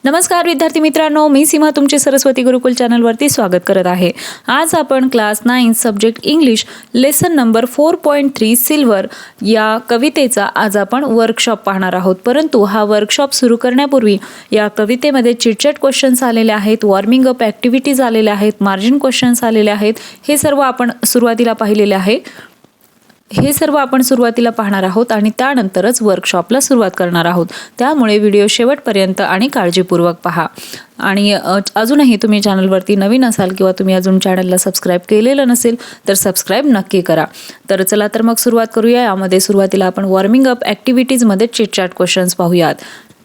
नमस्कार विद्यार्थी मित्रांनो, मी सीमा तुमचे सरस्वती गुरुकुल चॅनलवरती स्वागत करत आहे। आज आपण class 9 subject English lesson number 4.3 silver या कवितेचा आज आपण वर्कशॉप पाहणार आहोत। परंतु हा वर्कशॉप सुरू करण्यापूर्वी या कवितेमध्ये चिटचॅट क्वेश्चन्स आलेले आहेत, वॉर्मिंग अप ॲक्टिव्हिटीज आलेल्या आहेत, मार्जिन क्वेश्चन्स आलेले आहेत। हे सर्व आपण सुरुवातीला पाहिलेले आहे। हे सर्व आपण सुरुवातीला पाहणार आहोत आणि त्यानंतरच वर्कशॉपला सुरुवात करणार आहोत। त्यामुळे व्हिडिओ शेवटपर्यंत आणि काळजीपूर्वक पहा। आणि अजूनही तुम्ही चॅनलवरती नवीन असाल किंवा तुम्ही अजून चॅनलला सबस्क्राइब केलेलं नसेल तर सबस्क्राइब नक्की करा। तर चला तर मग सुरुवात करूया। यामध्ये सुरुवातीला आपण वॉर्मिंग अप ॲक्टिव्हिटीज मध्ये चिटचॅट क्वेश्चन्स पाहूयात।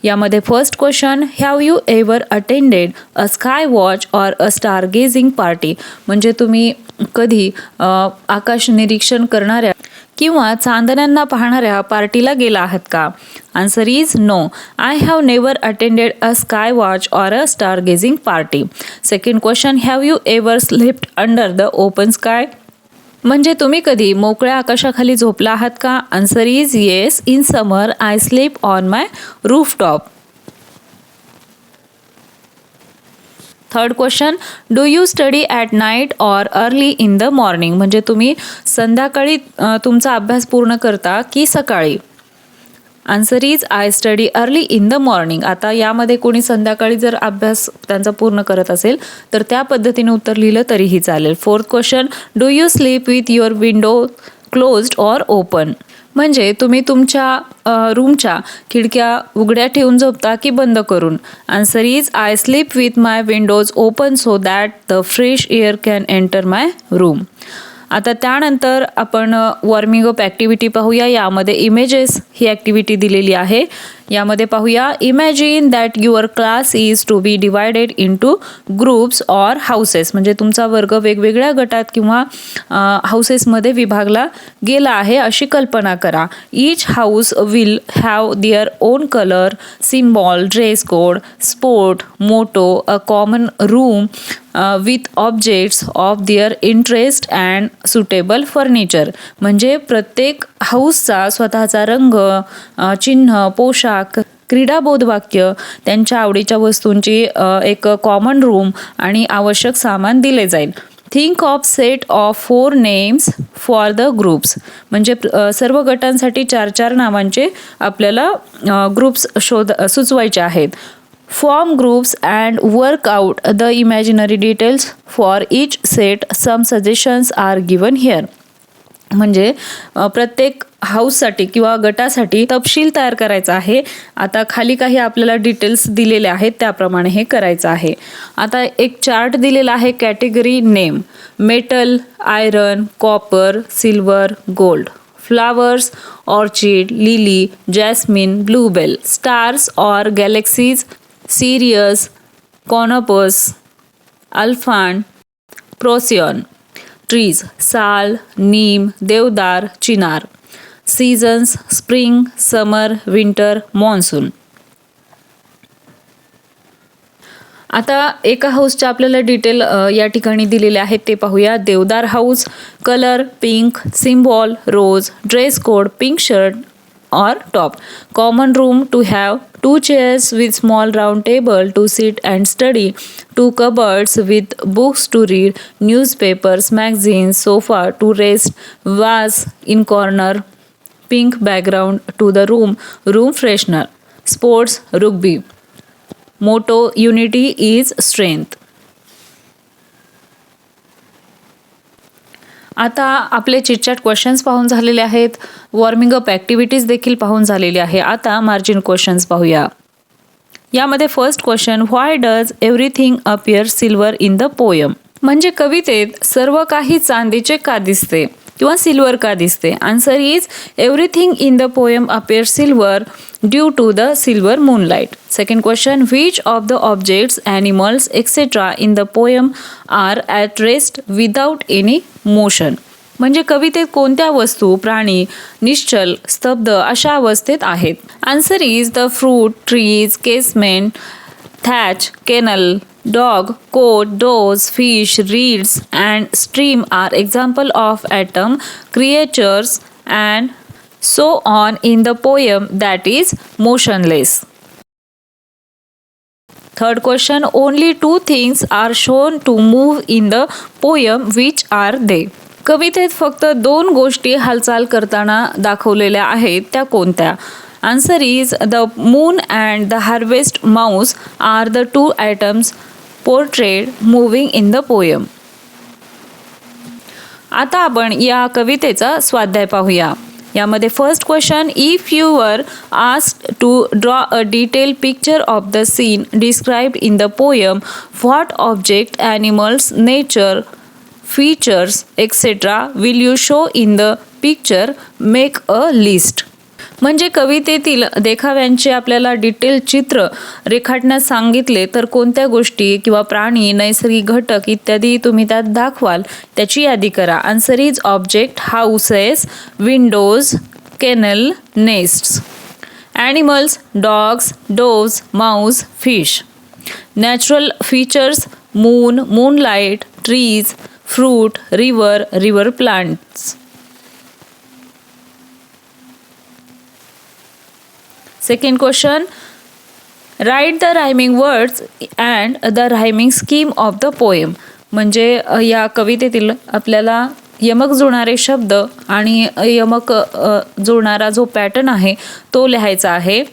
यामध्ये first question, have you ever attended a sky watch or a star gazing party? म्हणजे तुम्ही कधी आकाश निरीक्षण करणाऱ्या किंवा चांदण्यांना पाहणाऱ्या पार्टीला गेला आहात का? Answer is no, I have never attended a sky watch or a star gazing party. Second question, have you ever slept under the open sky? म्हणजे तुम्ही कधी मोकळ्या आकाशाखाली झोपला आहात का? Answer is yes, in summer I sleep on my rooftop. Third question, do you study at night or early in the morning? म्हणजे तुम्ही संध्याकाळी तुमचा अभ्यास पूर्ण करता की सकाळी? Answer is I study early in the morning. आता यामध्ये कोणी संध्याकाळी जर अभ्यास त्यांचा पूर्ण करत असेल तर त्या पद्धतीने उत्तर लिहिलं तरीही चालेल। Fourth question, do you sleep with your window closed or open? म्हणजे तुम्ही तुमच्या रूमच्या खिडक्या उघड्या ठेवून झोपता की बंद करून? Answer is I sleep with my Windows open so that the fresh air can enter my room. आता त्यानंतर आपण वॉर्मिंग अप ॲक्टिव्हिटी पाहूया। यामध्ये इमेजेस ही ॲक्टिव्हिटी दिलेली आहे। यामध्ये पाहूया, imagine that your class is to be divided into groups or houses. म्हणजे तुमचा वर्ग वेगवेगळ्या गटात किंवा हाऊसेसमध्ये विभागला गेला आहे अशी कल्पना करा। Each house will have their own colour, symbol, dress code, sport, motto, a common room with objects of their interest and suitable furniture. म्हणजे प्रत्येक हाऊसचा स्वतःचा रंग, चिन्ह, पोशाख, क्रीडाबोध वाक्य, त्यांच्या आवडीच्या वस्तूंची एक कॉमन रूम आणि आवश्यक सामान दिले जाईल। Think of set of 4 names for the groups. म्हणजे सर्व गटांसाठी 4 नावांचे आपल्याला ग्रुप्स सुचवायचे आहेत। Form groups and work out the imaginary details for each set, some suggestions are given here. म्हणजे प्रत्येक हाऊससाठी किंवा गटासाठी तपशील तयार करायचा आहे। आता खाली काही आपल्याला डिटेल्स दिलेले आहेत त्याप्रमाणे हे करायचं आहे। आता एक चार्ट दिलेला आहे, category name, metal, iron, copper, silver, gold, flowers, orchid, lily, jasmine, bluebell, stars or galaxies, Sirius, Canopus, अल्फान, Procyon, trees, sal, neem, deodar, chinar, seasons, spring, summer, winter, monsoon. आता एका हाऊसचे आपल्याला डिटेल या ठिकाणी दिलेले आहेत ते पाहूया। Deodar house, colour pink, symbol rose, dress code pink shirt or top, common room to have 2 chairs with small round table to sit and study, 2 cupboards with books to read, newspapers, magazines, sofa to rest, vase in corner, pink background to the room, room freshener, sports, rugby, motto unity is strength। आता आपले chitchat questions पाहून झालेले आहेत, warming up activities देखील पाहून झालेली आहे। आता मार्जिन क्वेश्चन्स पाहूया। यामध्ये first question, why does everything appear silver in the poem? म्हणजे कवितेत सर्व काही चांदीचे का दिसते किंवा सिल्वर का दिसते? Answer is everything in the poem appear silver due to the silver moonlight. Second question, which of the objects, animals etcetera in the poem are at rest without any motion? म्हणजे कवितेत कोणत्या वस्तू, प्राणी निश्चल, स्तब्ध अशा अवस्थेत आहेत? Answer is the fruit, trees, casement, thatch, kennel, dog, coat, doors, fish, reeds and stream are example of atom creatures and so on in the poem that is motionless. Third question, only 2 things are shown to move in the poem, which are they? कवितेत फक्त 2 गोष्टी हालचाल करताना दाखवलेल्या आहेत, त्या कोणत्या? Answer is the moon and the harvest mouse are the 2 items portrayed moving in the poem. आता आपण या कवितेचा स्वाध्याय पाहूया. यामध्ये first question, if you were asked to draw a detail picture of the scene described in the poem, what object, animals, nature, features etcetera will you show in the picture, make a list. म्हणजे कवितेतील देखाव्यांचे आपल्याला detail चित्र रेखाटण्यास सांगितले तर कोणत्या गोष्टी किंवा प्राणी, नैसर्गिक घटक इत्यादी तुम्ही त्यात दाखवाल त्याची यादी करा. Answer is object, houses, windows, kennel, nests. Animals, dogs, doves, mouse, fish. Natural features, moon, moonlight, trees, fruit, river, river plants. Second question, write the rhyming words and the rhyming scheme of the poem. म्हणजे या कवितेतील आपल्याला यमक जुळणारे शब्द आणि यमक जुळणारा जो पॅटर्न आहे तो लिहायचा आहे.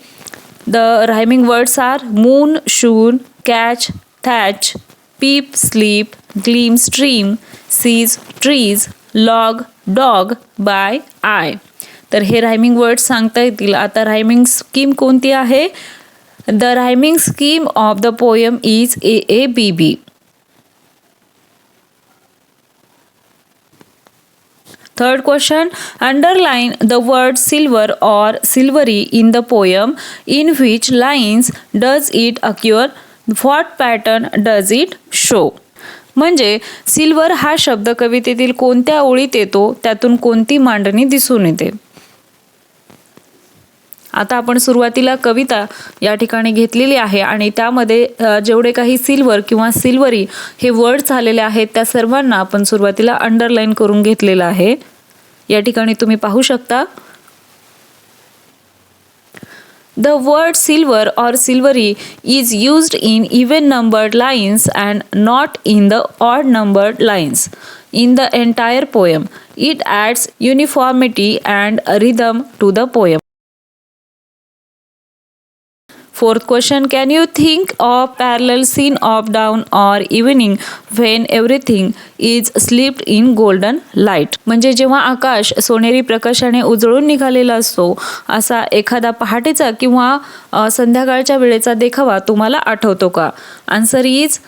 The rhyming words are moon, shoon, catch, thatch, peep, sleep, gleam, stream, sees, trees, log, dog, by, eye. तर हे रायमिंग वर्ड्स सांगता येतील. आता रायमिंग स्कीम कोणती आहे? The rhyming scheme of the poem is AABB. Third question, underline the word silver और silvery in the poem, in which lines does it occur, what pattern does it show. म्हणजे silver हा शब्द कवितेतील कोणत्या ओळीत येतो, त्यातून कोणती मांडणी दिसून येते. आता आपण सुरुवातीला कविता या ठिकाणी घेतलेली आहे आणि त्यामध्ये जेवढे काही सिल्वर किंवा सिल्वरी हे वर्ड्स आलेले आहेत त्या सर्वांना आपण सुरुवातीला अंडरलाईन करून घेतलेलं आहे. या ठिकाणी तुम्ही पाहू शकता. The word silver or silvery is used in even numbered lines and not in the odd numbered lines in the entire poem. It adds uniformity and rhythm to the poem. Fourth question, can you think of parallel scene of dawn or evening when everything is slept in golden light. म्हणजे जेव्हा आकाश सोनेरी प्रकाशाने उजळून निघालेला असतो असा एखादा पहाटेचा किंवा संध्याकाळच्या वेळेचा देखावा तुम्हाला आठवतो का? Answer is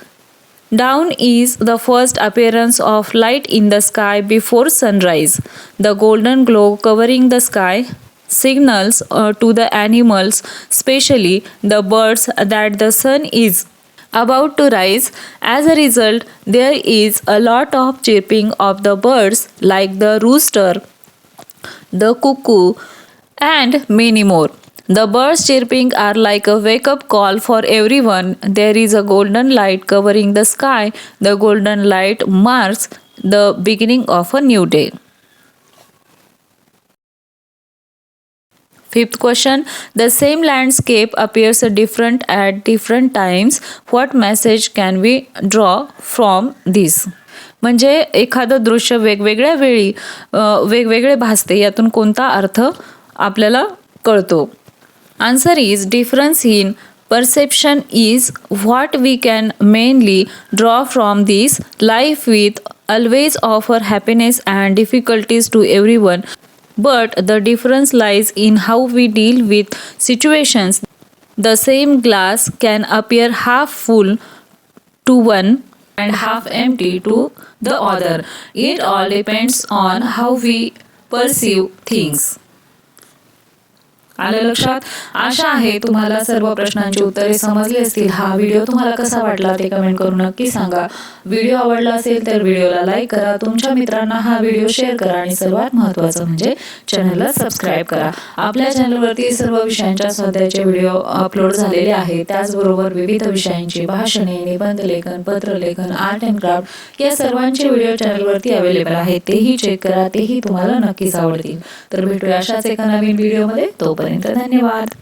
dawn is the first appearance of light in the sky before sunrise. The golden glow covering the sky signals to the animals, especially the birds, that the sun is about to rise. As a result, there is a lot of chirping of the birds like the rooster, the cuckoo, and many more. The birds chirping are like a wake-up call for everyone. There is a golden light covering the sky. The golden light marks the beginning of a new day. Fifth question, the same landscape appears different at different times. What message can we draw from this? म्हणजे एखादं दृश्य वेगवेगळ्या वेळी वेगवेगळे भासते, यातून कोणता अर्थ आपल्याला कळतो? Answer is difference in perception is what we can mainly draw from this. Life will always offer happiness and difficulties to everyone, but the difference lies in how we deal with situations. The same glass can appear half full to one and half empty to the other. It all depends on how we perceive things. आलं लक्षात? आशा आहे तुम्हाला सर्व प्रश्नांची उत्तरे समजली असतील. हा व्हिडिओ तुम्हाला कसा वाटला ते कमेंट करून नक्की सांगा. व्हिडिओ आवडला असेल तर व्हिडिओला लाईक करा, तुमच्या मित्रांना हा व्हिडिओ शेअर करा आणि सर्वात महत्त्वाचं म्हणजे चॅनलला सबस्क्राईब करा. आपल्या चॅनलवरती सर्व विषयांच्या स्वाध्यायाचे व्हिडिओ अपलोड झालेले आहेत. त्याचबरोबर विविध विषयांची भाषणे, निबंध लेखन, पत्रलेखन, आर्ट अँड क्राफ्ट या सर्वांचे व्हिडिओ चॅनलवरती अवेलेबल आहेत. तेही चेक करा, तेही तुम्हाला नक्कीच आवडतील. तर भेटूया अशाच एका नवीन व्हिडिओमध्ये. तोपर्यंत धन्यवाद.